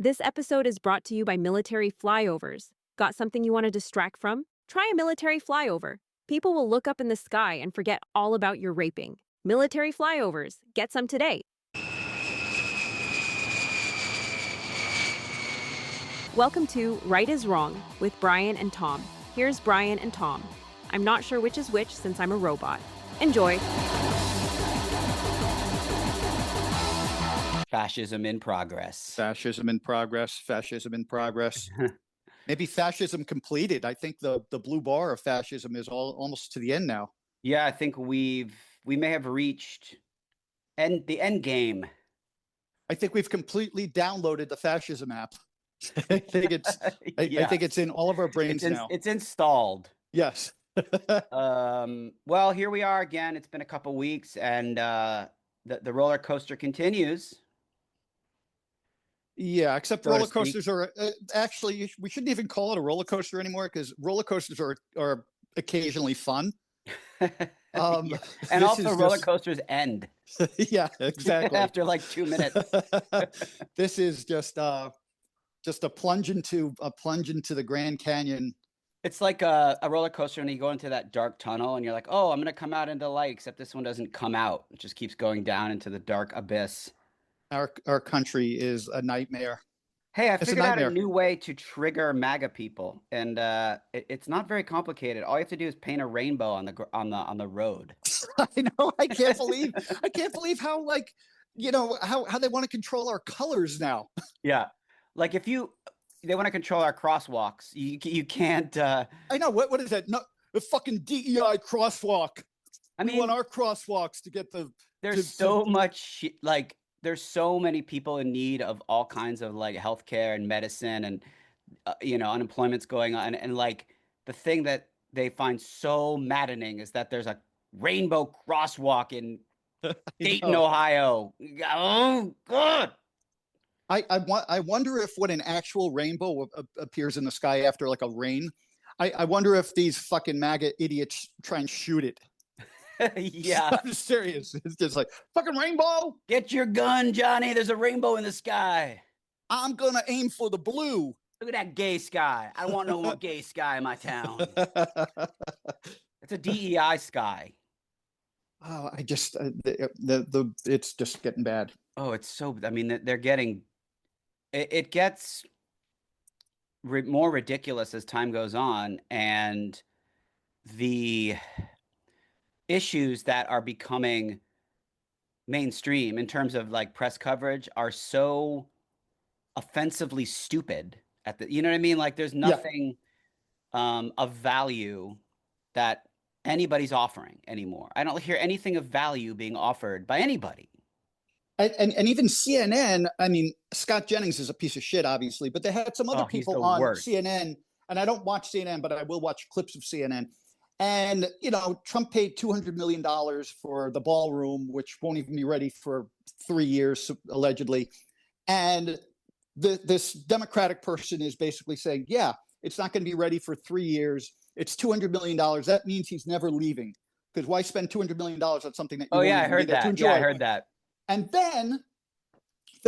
This episode is brought to you by military flyovers. Got something you want to distract from? Try a military flyover. People will look up in the sky and forget all about your raping. Military flyovers. Get some today. Welcome to Right is Wrong with Brian and Tom. Here's Brian and Tom. I'm not sure which is which since I'm a robot. Enjoy. Fascism in progress. Fascism in progress. Fascism in progress. Maybe fascism completed. I think the blue bar of fascism is almost to the end now. Yeah, I think we may have reached the end game. I think we've completely downloaded the fascism app. I think it's I think it's in all of our brains now. It's installed. Yes. Well, here we are again. It's been a couple weeks, and the roller coaster continues. Yeah, except So to roller coasters are actually, we shouldn't even call it a roller coaster anymore because roller coasters are occasionally fun. And this also is roller just- coasters end Yeah, exactly. after like 2 minutes. This is just a plunge into the Grand Canyon. It's like a roller coaster, and you go into that dark tunnel, and you're like, "Oh, I'm gonna come out into the light." Except this one doesn't come out; it just keeps going down into the dark abyss. Our country is a nightmare. Hey, I It's a figured out a nightmare. new way to trigger MAGA people, and it's not very complicated. All you have to do is paint a rainbow on the road. I know. I can't believe how how they want to control our colors now. Yeah, like they want to control our crosswalks. You can't. I know. What is that? No, the fucking DEI crosswalk. I We mean, want our crosswalks to get the. there's so much like there's so many people in need of all kinds of like healthcare and medicine, and unemployment's going on, and like the thing that they find so maddening is that there's a rainbow crosswalk in Dayton, Ohio. Oh God. I wonder if when an actual rainbow appears in the sky after like a rain, I wonder if these fucking MAGA idiots try and shoot it. Yeah. I'm serious. It's just like, fucking rainbow. Get your gun, Johnny. There's a rainbow in the sky. I'm gonna aim for the blue. Look at that gay sky. I don't want no more gay sky in my town. It's a DEI sky. Oh, I just it's just getting bad. Oh, it's so. I mean, they're getting. It gets more ridiculous as time goes on, and the issues that are becoming mainstream in terms of like press coverage are so offensively stupid. You know what I mean? Like, there's nothing of value that anybody's offering anymore. I don't hear anything of value being offered by anybody. And even CNN, I mean, Scott Jennings is a piece of shit, obviously, but they had some other people on CNN, and I don't watch CNN, but I will watch clips of CNN. And, Trump paid $200 million for the ballroom, which won't even be ready for 3 years, allegedly. And this Democratic person is basically saying, yeah, it's not going to be ready for 3 years. It's $200 million. That means he's never leaving. Because why spend $200 million on something that you won't even be there to enjoy? Yeah, I heard that. And then,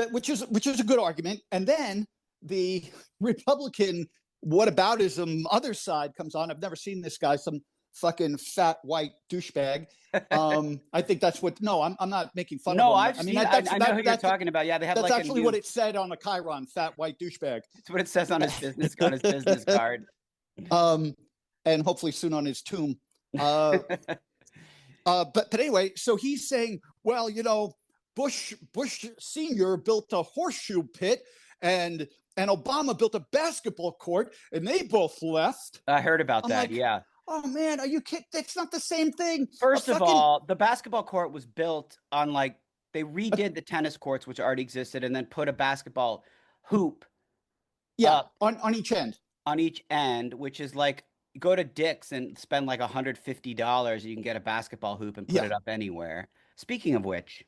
which is a good argument. And then the Republican whataboutism other side comes on. I've never seen this guy, some fucking fat white douchebag. I think that's what. No, I'm not making fun of him. I know who you're talking about. Yeah, they have that's like actually what it said on a Chiron. Fat white douchebag. That's what it says on his business card. And hopefully soon on his tomb. But anyway, so he's saying, well, Bush Sr. built a horseshoe pit, and Obama built a basketball court, and they both left. I heard about that. Like, yeah. Oh man, are you kidding? That's not the same thing. First of all, the basketball court was built on they redid the tennis courts, which already existed, and then put a basketball hoop. Yeah, on each end. On each end, which is like, go to Dick's and spend like $150. You can get a basketball hoop and put it up anywhere. Speaking of which,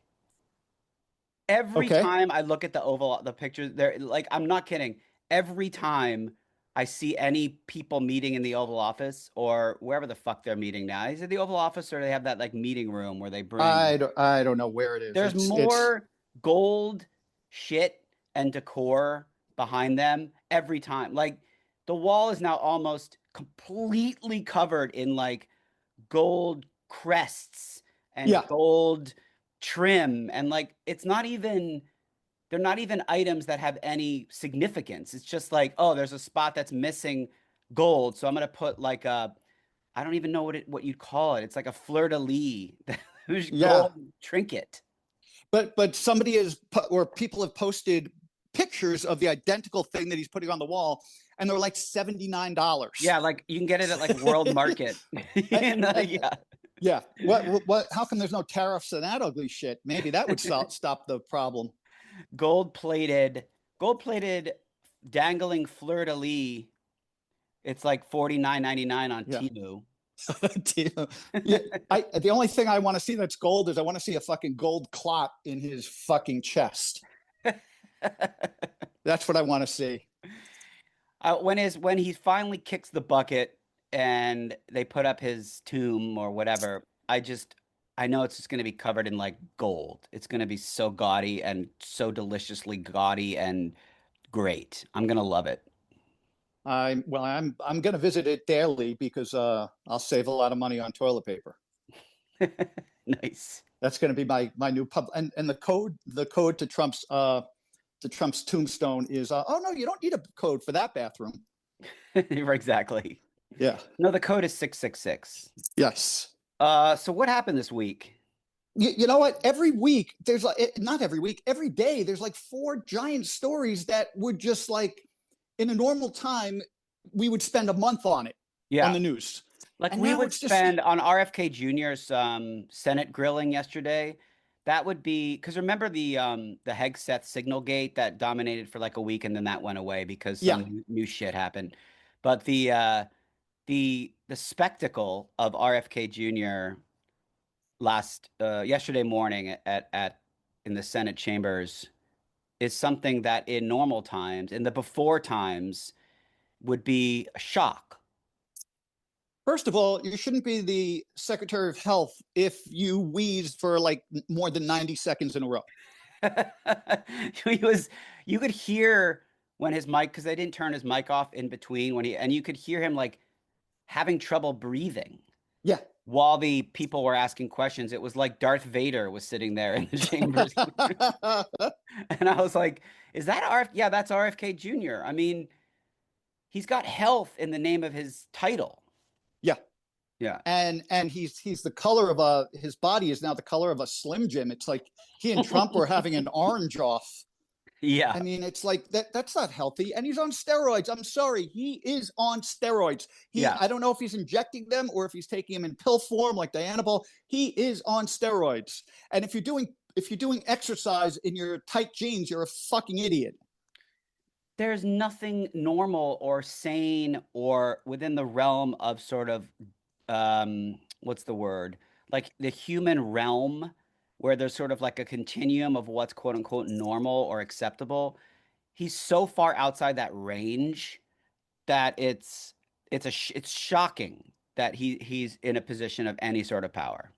every time I look at the pictures, they're like, I'm not kidding. Every time I see any people meeting in the Oval Office or wherever the fuck they're meeting now, is it the Oval Office or they have that like meeting room where they bring? I don't know where it is. There's more gold shit and decor behind them every time. Like the wall is now almost completely covered in like gold crests and Yeah. gold trim, and like they're not even items that have any significance. It's just like, oh, there's a spot that's missing gold, so I'm gonna put like a, I don't even know what you'd call it. It's like a fleur-de-lis, Yeah. gold trinket. But somebody is, or people have posted pictures of the identical thing that he's putting on the wall, and they're like $79. Yeah, like you can get it at like World Market. Yeah. Yeah. What? How come there's no tariffs on that ugly shit? Maybe that would stop the problem. Gold-plated dangling fleur-de-lis. It's like $49.99 on Yeah. Temu. Yeah, the only thing I want to see that's gold is I want to see a fucking gold clot in his fucking chest. That's what I want to see. When he finally kicks the bucket and they put up his tomb or whatever, I know it's just going to be covered in like gold. It's going to be so gaudy and so deliciously gaudy and great. I'm going to love it. I'm going to visit it daily because I'll save a lot of money on toilet paper. Nice. That's going to be my new pub, and the code to Trump's tombstone is oh no, you don't need a code for that bathroom. Exactly. Yeah. No, the code is 666. Yes. So what happened this week? You know what? Every week there's like, not every week, every day there's like 4 giant stories that would just like, in a normal time, we would spend a month on it on the news. Like and we would spend on RFK Jr.'s Senate grilling yesterday. That would be because remember the Hegseth Signal Gate that dominated for like a week and then that went away because some new shit happened. But the spectacle of RFK Jr. Yesterday morning at in the Senate chambers is something that in normal times, in the before times, would be a shock. First of all, you shouldn't be the Secretary of Health if you wheezed for like more than 90 seconds in a row. You could hear when his mic, because they didn't turn his mic off in between and you could hear him like having trouble breathing. Yeah. While the people were asking questions, it was like Darth Vader was sitting there in the chambers. And I was like, is that RFK? Yeah, that's RFK Jr. I mean, he's got health in the name of his title. Yeah. Yeah. And he's the color of his body is now the color of a Slim Jim. It's like he and Trump were having an orange off. Yeah. I mean, it's like that's not healthy. And he's on steroids. I'm sorry. He is on steroids. I don't know if he's injecting them or if he's taking them in pill form like Dianabol. He is on steroids. And if you're doing exercise in your tight jeans, you're a fucking idiot. There's nothing normal or sane or within the realm of sort of what's the word? Like the human realm where there's sort of like a continuum of what's quote unquote normal or acceptable. He's so far outside that range that it's shocking that he's in a position of any sort of power.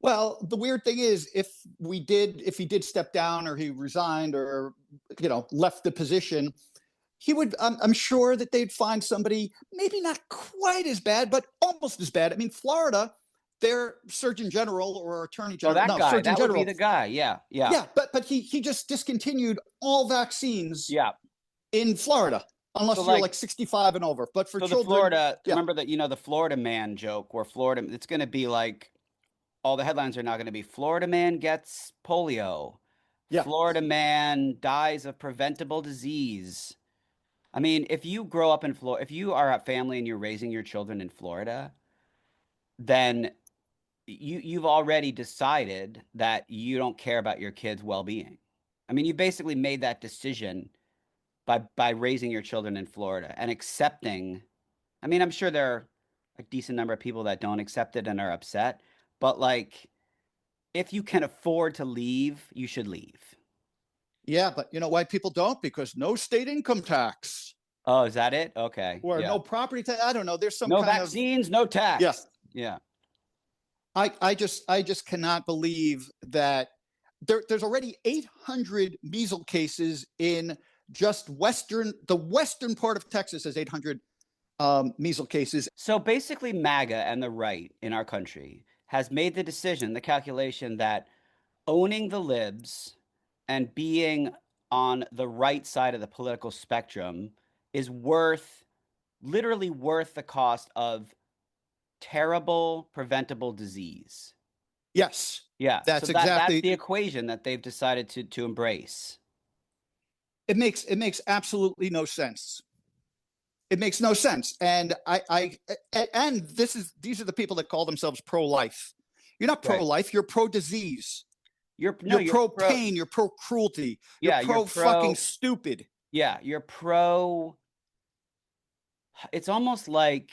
Well, the weird thing is if he did step down or he resigned or left the position, he would, I'm sure that they'd find somebody maybe not quite as bad, but almost as bad. I mean, Florida, their Surgeon General or Attorney General. Oh, that guy. That would be the guy. Yeah. Yeah. Yeah. But he just discontinued all vaccines in Florida, unless you're like 65 and over. But for children. Florida, remember that, the Florida man joke where Florida, it's going to be like, all the headlines are now going to be Florida man gets polio. Yeah. Florida man dies of preventable disease. I mean, if you grow up in Florida, if you are a family and you're raising your children in Florida, then you've already decided that you don't care about your kids' well-being. I mean, you basically made that decision by raising your children in Florida and accepting. I mean, I'm sure there are a decent number of people that don't accept it and are upset, but like, if you can afford to leave, you should leave. Yeah, but you know why people don't? Because no state income tax. Oh, is that it? Okay. Or no property tax. I don't know. There's some no kind vaccines, no tax. Yeah. Yeah. I just cannot believe that there's already 800 measles cases in just the western part of Texas has 800 measles cases. So basically, MAGA and the right in our country has made the decision, the calculation that owning the libs and being on the right side of the political spectrum is literally worth the cost of terrible preventable disease. Yes. Yeah. So That's that's exactly. the equation that they've decided to embrace. It makes absolutely no sense. It makes no sense. And and these are the people that call themselves pro-life. You're not Right. pro-life, you're pro-disease. You're You're pro. pro-pain, you're pro-cruelty, you're Yeah, you're pro-fucking pro. stupid. Yeah, you're pro. It's almost like,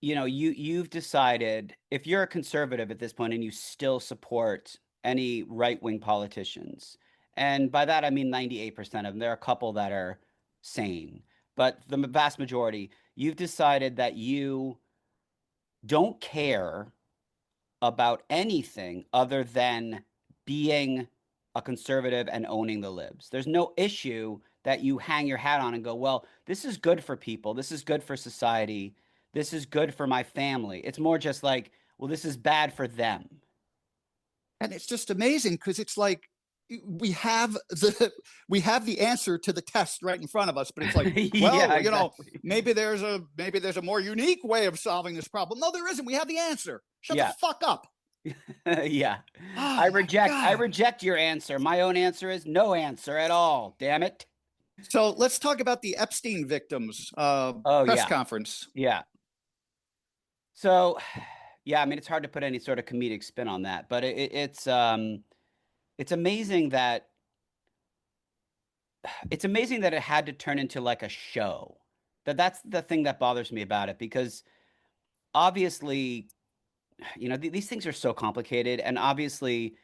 you've decided, if you're a conservative at this point and you still support any right-wing politicians, and by that I mean 98% of them. There are a couple that are sane, but the vast majority, you've decided that you don't care about anything other than being a conservative and owning the libs. There's no issue that you hang your hat on and go, well, this is good for people. This is good for society. This is good for my family. It's more just like, well, this is bad for them. And it's just amazing because it's like we have the answer to the test right in front of us, but it's like, Yeah, well, exactly. maybe there's a more unique way of solving this problem. No, there isn't. We have the answer. Shut the Yeah. fuck up. Yeah. I Oh my reject I God. reject your answer. My own answer is no answer at all. Damn it. So let's talk about the Epstein victims Oh press yeah. conference. Yeah. So, yeah, I mean, it's hard to put any sort of comedic spin on that, but it's amazing that it had to turn into like a show. That's the thing that bothers me about it, because obviously, these things are so complicated, and obviously,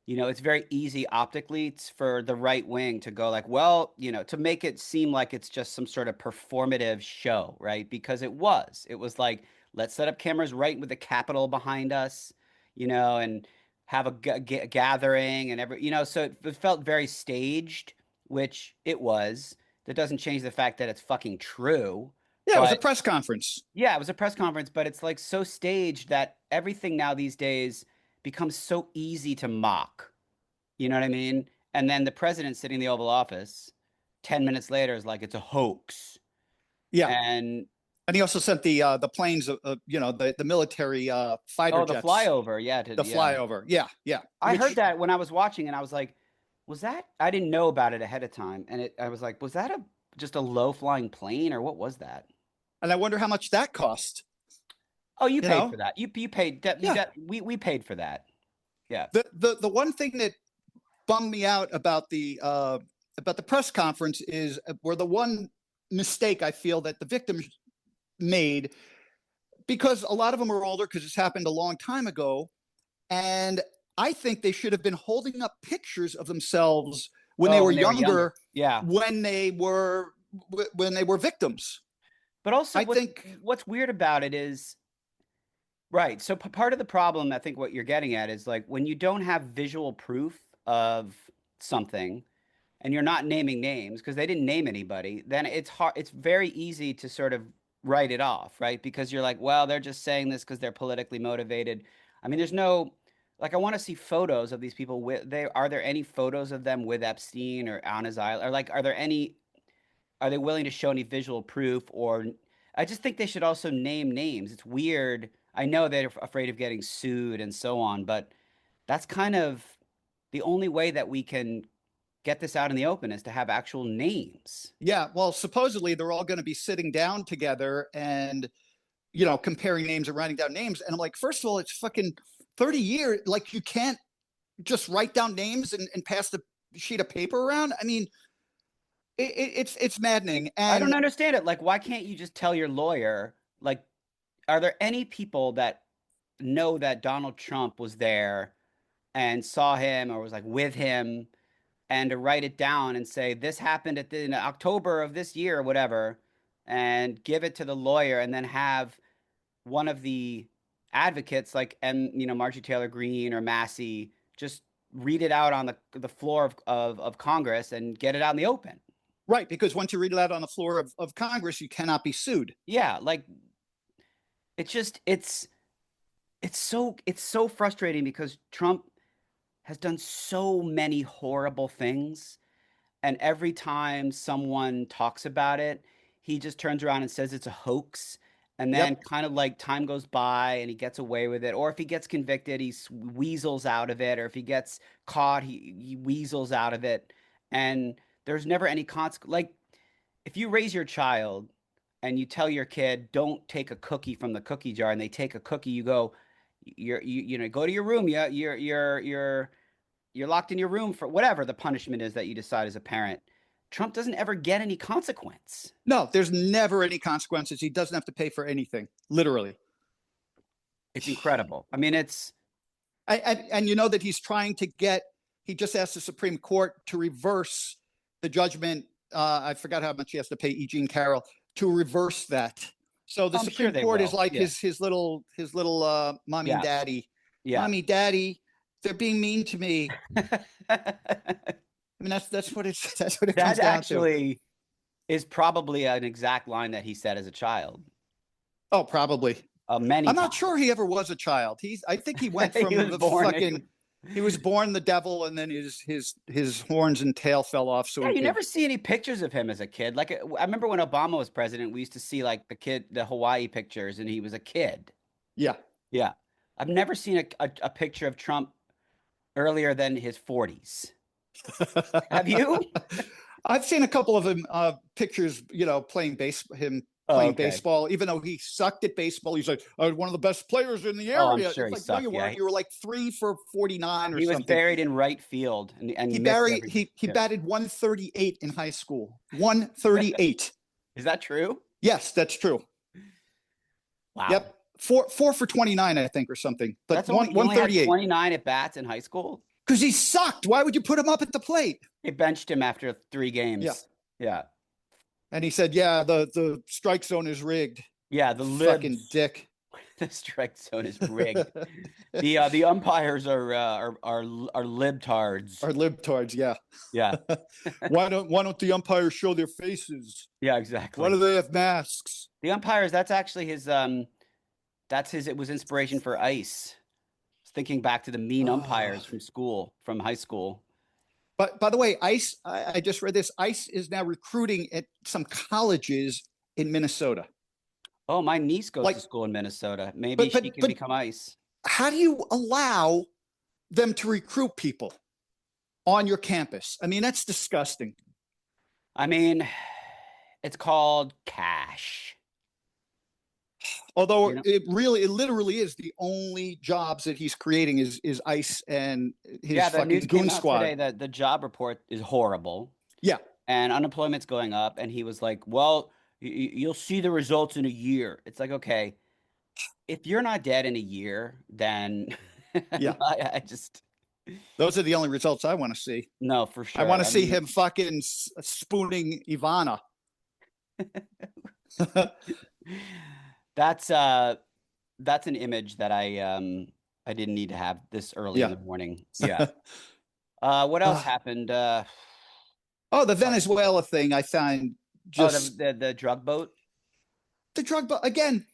it's very easy optically for the right wing to go like, well, to make it seem like it's just some sort of performative show, right? Because it was like, let's set up cameras right with the Capitol behind us, and have a gathering and so it felt very staged, which it was. That doesn't change the fact that it's fucking true. Yeah, it was a But press conference. yeah, it was a press conference, but it's like so staged that everything now these days becomes so easy to mock. You know what I mean? And then the president sitting in the Oval Office 10 minutes later is like, it's a hoax. Yeah. And And he also sent the planes, the military fighter oh, the jets, flyover. Yeah. the Yeah. flyover. Yeah, yeah. I heard Which, that when I was watching, and I was like, I didn't know about it ahead of time. And I was like, was that just a low flying plane, or what was that? and I wonder how much that cost. Oh, you You paid know? for that. You paid that. Yeah. We paid for that. Yeah. The one thing that bummed me out about the press conference is where the one mistake I feel that the victims made, because a lot of them are older because this happened a long time ago, and I think they should have been holding up pictures of themselves when they Oh, were when they were younger. younger, Yeah. when they were victims. But also, I think. what's weird about it is, right. So part of the problem, I think what you're getting at, is like, when you don't have visual proof of something and you're not naming names because they didn't name anybody, then it's hard. It's very easy to sort of write it off, right? Because you're like, well, they're just saying this because they're politically motivated. I mean, there's no, like, I want to see photos of these people are there any photos of them with Epstein or on his island? Or like, are they willing to show any visual proof? Or I just think they should also name names. It's weird. I know they're afraid of getting sued and so on, but that's kind of the only way that we can get this out in the open, is to have actual names. Yeah, well, supposedly they're all going to be sitting down together and comparing names and writing down names. And I'm like, first of all, it's fucking 30 years. Like, you can't just write down names and pass the sheet of paper around. I mean, it's maddening. I don't And understand it. Like, why can't you just tell your lawyer, like, are there any people that know that Donald Trump was there and saw him or was like with him, and to write it down and say, this happened in October of this year or whatever, and give it to the lawyer, and then have one of the advocates, like, and Marjorie Taylor Greene or Massey, just read it out on the floor of Congress and get it out in the open. Right, because once you read it out on the floor of Congress, you cannot be sued. Yeah, like it's just it's so frustrating because Trump has done so many horrible things. And every time someone talks about it, he just turns around and says it's a hoax. And then Yep. kind of like time goes by and he gets away with it. Or if he gets convicted, he weasels out of it. Or if he gets caught, he weasels out of it. And there's never any consequence. Like if you raise your child and you tell your kid, don't take a cookie from the cookie jar, and they take a cookie, you go, go to your room. Yeah, you're locked in your room for whatever the punishment is that you decide as a parent. Trump doesn't ever get any consequence. No, there's never any consequences. He doesn't have to pay for anything, literally. It's incredible. I mean, and you know that he's trying to he just asked the Supreme Court to reverse the judgment. I forgot how much he has to pay E. Jean Carroll to reverse that. So the Supreme Court is like his little mommy and daddy. Yeah. Mommy, daddy, they're being mean to me. I mean, that's what it comes down to. That actually is probably an exact line that he said as a child. Oh, probably. I'm not sure he ever was a child. I think he went from he was born the devil, and then his horns and tail fell off. So you never see any pictures of him as a kid. Like I remember when Obama was president, we used to see like the Hawaii pictures, and he was a kid. Yeah. Yeah. I've never seen a picture of Trump earlier than his 40s. Have you? I've seen a couple of him pictures, playing baseball, even though he sucked at baseball. He's like, I was one of the best players in the area. Oh, I'm sure it's he like, sucked. No, you weren't. You were like 3 for 49 or something. He was buried in right field, and he batted 138 in high school. 138. Is that true? Yes, that's true. Wow. Yep. 4 for 29, I think, or something. But that's 138. 29 at bats in high school. Because he sucked. Why would you put him up at the plate? They benched him after 3 games. Yeah. And he said, "Yeah, the strike zone is rigged." Yeah, the fucking dick. The strike zone is rigged. The umpires are libtards. Are libtards? Yeah. Yeah. Why don't the umpires show their faces? Yeah, exactly. Why do they have masks? The umpires. That's actually his. It was inspiration for Ice. Thinking back to the mean umpires from high school. But by the way, Ice, I just read this. Ice is now recruiting at some colleges in Minnesota. Oh, my niece goes to school in Minnesota. Maybe she can become Ice. How do you allow them to recruit people on your campus? I mean, that's disgusting. I mean, it's called cash. Although it literally is the only jobs that he's creating is Ice and his fucking goon squad. Today that the job report is horrible. Yeah. And unemployment's going up. And he was like, well, you'll see the results in a year. It's like, okay, if you're not dead in a year, then yeah, I just. Those are the only results I want to see. No, for sure. I want to see him fucking spooning Ivana. That's an image that I didn't need to have this early in the morning. Yeah. What else happened? The Venezuela thing I found just the drug boat. The drug boat again.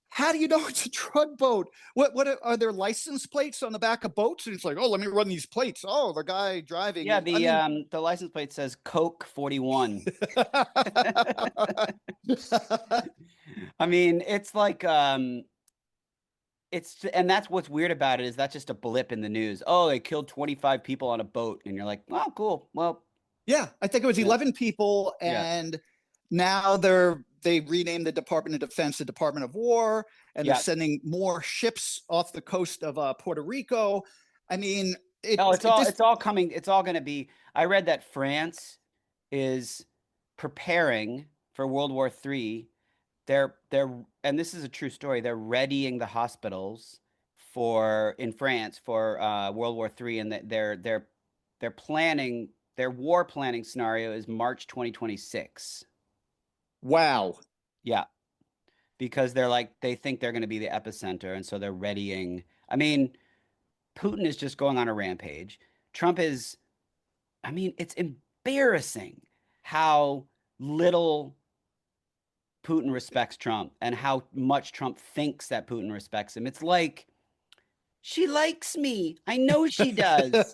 How do you know it's a drug boat? What are there license plates on the back of boats? And it's like, oh, let me run these plates. Oh, the guy driving. Yeah, the license plate says Coke 41. I mean, it's like and that's what's weird about it is that's just a blip in the news. Oh, they killed 25 people on a boat, and you're like, oh, cool. Well, yeah, I think it was 11 people, and now they renamed the Department of Defense the Department of War, and they're sending more ships off the coast of Puerto Rico. I mean, it's all coming. It's all going to be. I read that France is preparing for World War III. They're and this is a true story. They're readying the hospitals in France for World War III, and they're planning. Their war planning scenario is March 2026. Wow. Yeah. Because they think they're going to be the epicenter, and so they're readying. I mean, Putin is just going on a rampage. Trump is, I mean, it's embarrassing how little Putin respects Trump and how much Trump thinks that Putin respects him. It's like, she likes me. I know she does.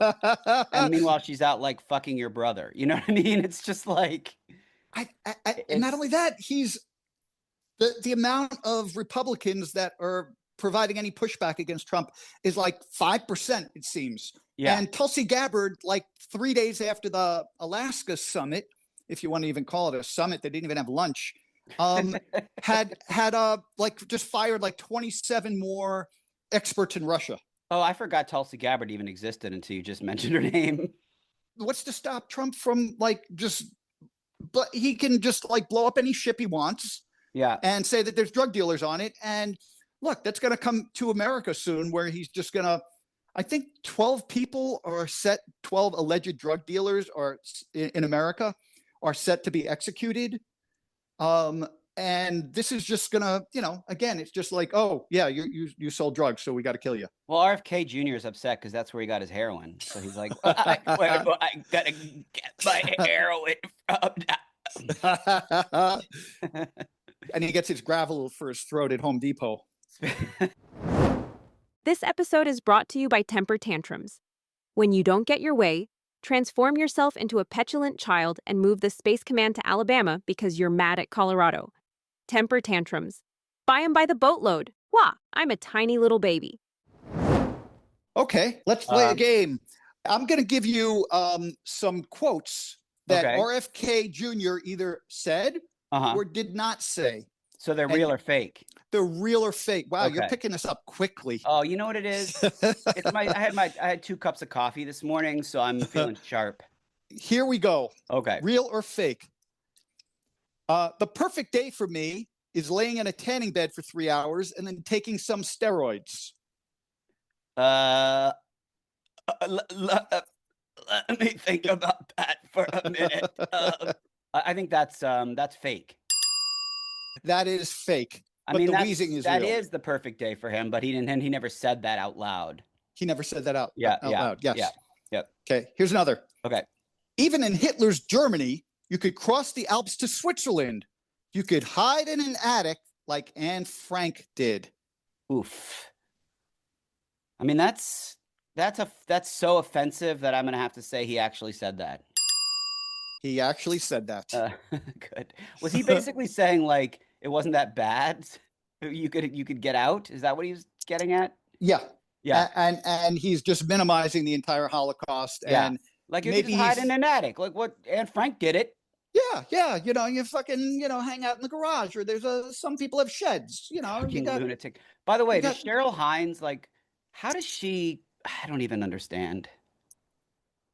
And meanwhile, she's out like fucking your brother. You know what I mean? It's just like, and not only that, he's the amount of Republicans that are providing any pushback against Trump is like 5%, it seems. yeah. And Tulsi Gabbard, like 3 days after the Alaska summit, if you want to even call it a summit, they didn't even have lunch, had like just fired like 27 more experts in Russia. Oh, I forgot Tulsi Gabbard even existed until you just mentioned her name. What's to stop Trump from like but he can just like blow up any ship he wants. Yeah. And say that there's drug dealers on it. And look, that's going to come to America soon, where he's just going to, I think 12 people are set, 12 alleged drug dealers are in America are set to be executed. And this is just going to, again, it's just like, oh yeah, you sold drugs, so we got to kill you. Well, RFK Jr. is upset because that's where he got his heroin. So he's like, I gotta get my heroin from. And he gets his gravel for his throat at Home Depot. This episode is brought to you by Temper Tantrums. When you don't get your way, transform yourself into a petulant child and move the Space Command to Alabama because you're mad at Colorado. Temper Tantrums. Buy 'em by the boatload. Wah, I'm a tiny little baby. Okay, let's play a game. I'm going to give you some quotes that RFK Jr. either said or did not say. So they're real or fake? They're real or fake. Wow, you're picking this up quickly. Oh, you know what it is? It's I had 2 cups of coffee this morning, so I'm feeling sharp. Here we go. Okay. Real or fake? The perfect day for me is laying in a tanning bed for 3 hours and then taking some steroids. Let me think about that for a minute. I think that's fake. That is fake. I mean, the wheezing is that real. is the perfect day for him, but he never said that out loud. He never said that out loud. Yes. Yeah. Yep. Okay. Here's another. Okay. Even in Hitler's Germany, you could cross the Alps to Switzerland. You could hide in an attic like Anne Frank did. Oof. I mean, that's so offensive that I'm going to have to say he actually said that. He actually said that. Good. Was he basically saying like it wasn't that bad? You could get out? Is that what he was getting at? Yeah. Yeah. And he's just minimizing the entire Holocaust. Yeah. And like you could just hide in an attic, like what Anne Frank did it. Yeah. You fucking, hang out in the garage, or there's some people have sheds, lunatic. By the way, does Cheryl Hines, like, how does she, I don't even understand.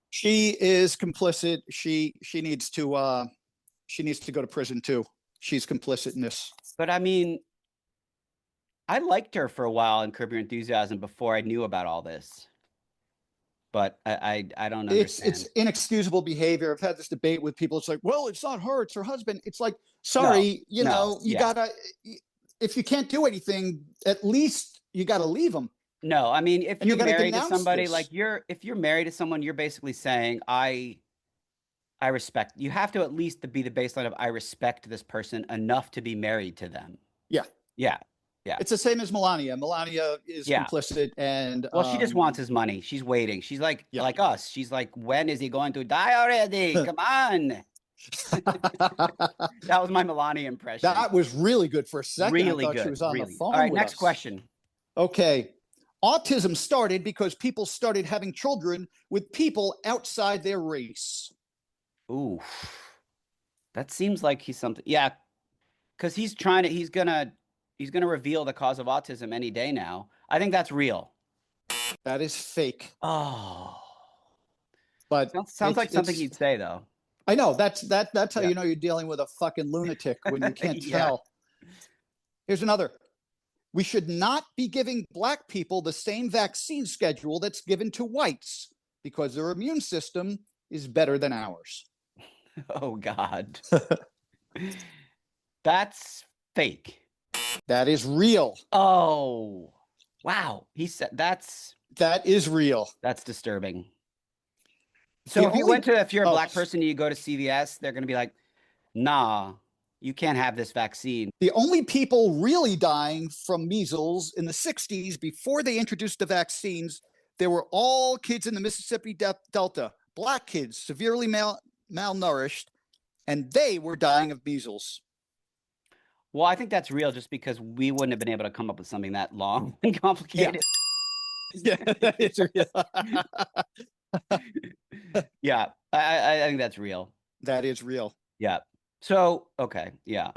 She is complicit. She needs to go to prison too. She's complicit in this. But I mean, I liked her for a while in Curb Your Enthusiasm before I knew about all this. But I don't understand. It's inexcusable behavior. I've had this debate with people. It's like, well, it's not her, it's her husband. It's like, sorry, you gotta, if you can't do anything, at least you gotta leave them. No, I mean, if you're married to somebody, this. like if you're married to someone, you're basically saying, I respect. You have to at least be the baseline of I respect this person enough to be married to them. Yeah. Yeah. Yeah. It's the same as Melania. Melania is complicit, and well, she just wants his money. She's waiting. She's like us. She's like, when is he going to die already? Come on. That was my Melania impression. That was really good for a second. Really I thought good. She was on the phone. All right, with next us. question. Okay. Autism started because people started having children with people outside their race. Ooh, that seems like he's something. Yeah, because he's gonna reveal the cause of autism any day now. I think that's real. That is fake. Oh, but sounds like something he'd say though. I know that's how you know you're dealing with a fucking lunatic when you can't tell. Here's another. We should not be giving black people the same vaccine schedule that's given to whites because their immune system is better than ours. Oh, God. That's fake. That is real. Oh, wow. He said that is real. That's disturbing. So if you're a black person and you go to CVS, they're going to be like, nah, you can't have this vaccine. The only people really dying from measles in the 60s, before they introduced the vaccines, they were all kids in the Mississippi Delta, black kids, severely malnourished, and they were dying of measles. Well, I think that's real just because we wouldn't have been able to come up with something that long and complicated. Yeah, that is real. Yeah, I think that's real. That is real. Yeah. So, okay. Yeah.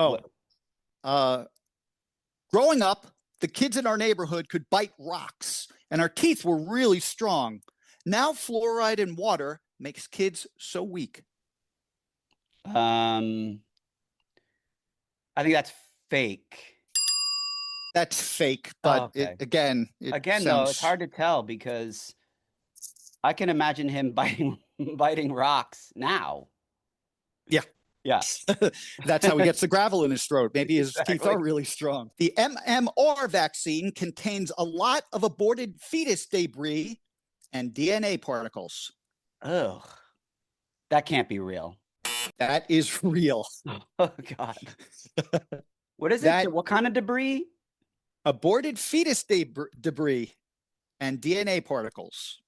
Growing up, the kids in our neighborhood could bite rocks and our teeth were really strong. Now fluoride in water makes kids so weak. I think that's fake. That's fake, but okay. Again, though, it's hard to tell because I can imagine him biting rocks now. Yeah. Yeah. That's how he gets the gravel in his throat. Maybe his teeth are really strong. The MMR vaccine contains a lot of aborted fetus debris and DNA particles. Ugh. That can't be real. That is real. Oh, God. What is it? What kind of debris? Aborted fetus debris and DNA particles.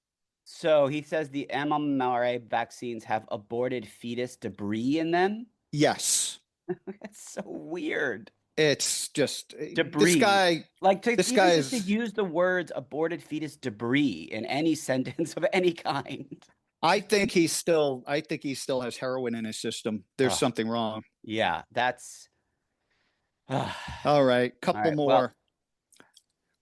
So he says the MMR vaccines have aborted fetus debris in them? Yes. That's so weird. It's just debris. This guy, to use the words aborted fetus debris in any sentence of any kind. I think he still has heroin in his system. There's something wrong. Yeah, that's all right. Couple more. Well,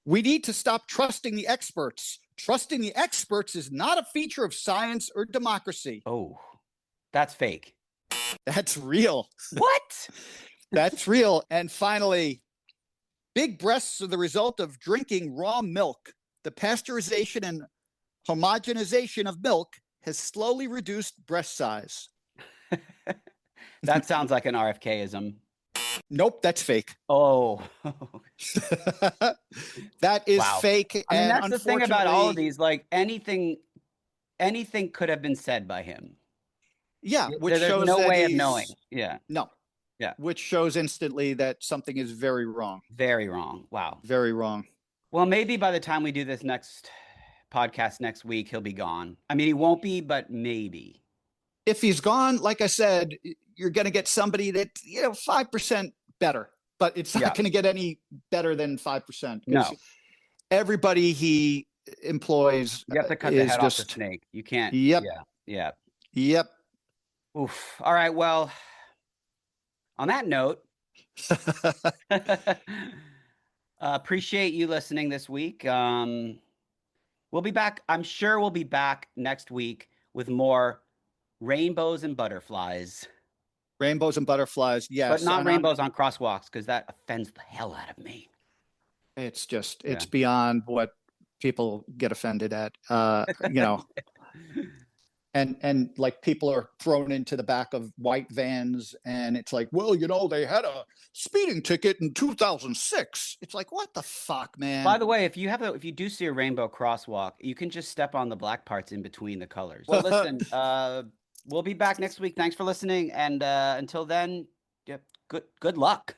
we need to stop trusting the experts. Trusting the experts is not a feature of science or democracy. Oh, that's fake. That's real. What? That's real. And finally, big breasts are the result of drinking raw milk. The pasteurization and homogenization of milk has slowly reduced breast size. That sounds like an RFK-ism. Nope, that's fake. Oh. That is fake. I mean, that's the thing about all of these. Like anything could have been said by him. Yeah, there's no way of knowing. Yeah. No. Yeah. Which shows instantly that something is very wrong. Very wrong. Wow. Very wrong. Well, maybe by the time we do this next podcast next week, he'll be gone. I mean, he won't be, but maybe. If he's gone, like I said, you're going to get somebody that, 5% better, but it's not going to get any better than 5%. No. Everybody he employs, you have to cut the head off the snake. You can't. Yep. Yeah. Yep. Oof. All right. Well, on that note, appreciate you listening this week. We'll be back. I'm sure we'll be back next week with more rainbows and butterflies. Rainbows and butterflies, yes. But not rainbows on crosswalks, because that offends the hell out of me. It's just, it's beyond what people get offended at, And like people are thrown into the back of white vans and it's like, well, they had a speeding ticket in 2006. It's like, what the fuck, man? By the way, if you do see a rainbow crosswalk, you can just step on the black parts in between the colors. Well, listen, we'll be back next week. Thanks for listening. And until then, good luck.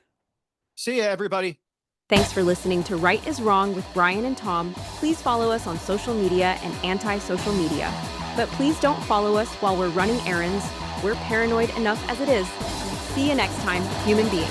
See ya, everybody. Thanks for listening to Right is Wrong with Brian and Tom. Please follow us on social media and anti-social media. But please don't follow us while we're running errands. We're paranoid enough as it is. See you next time, human beings.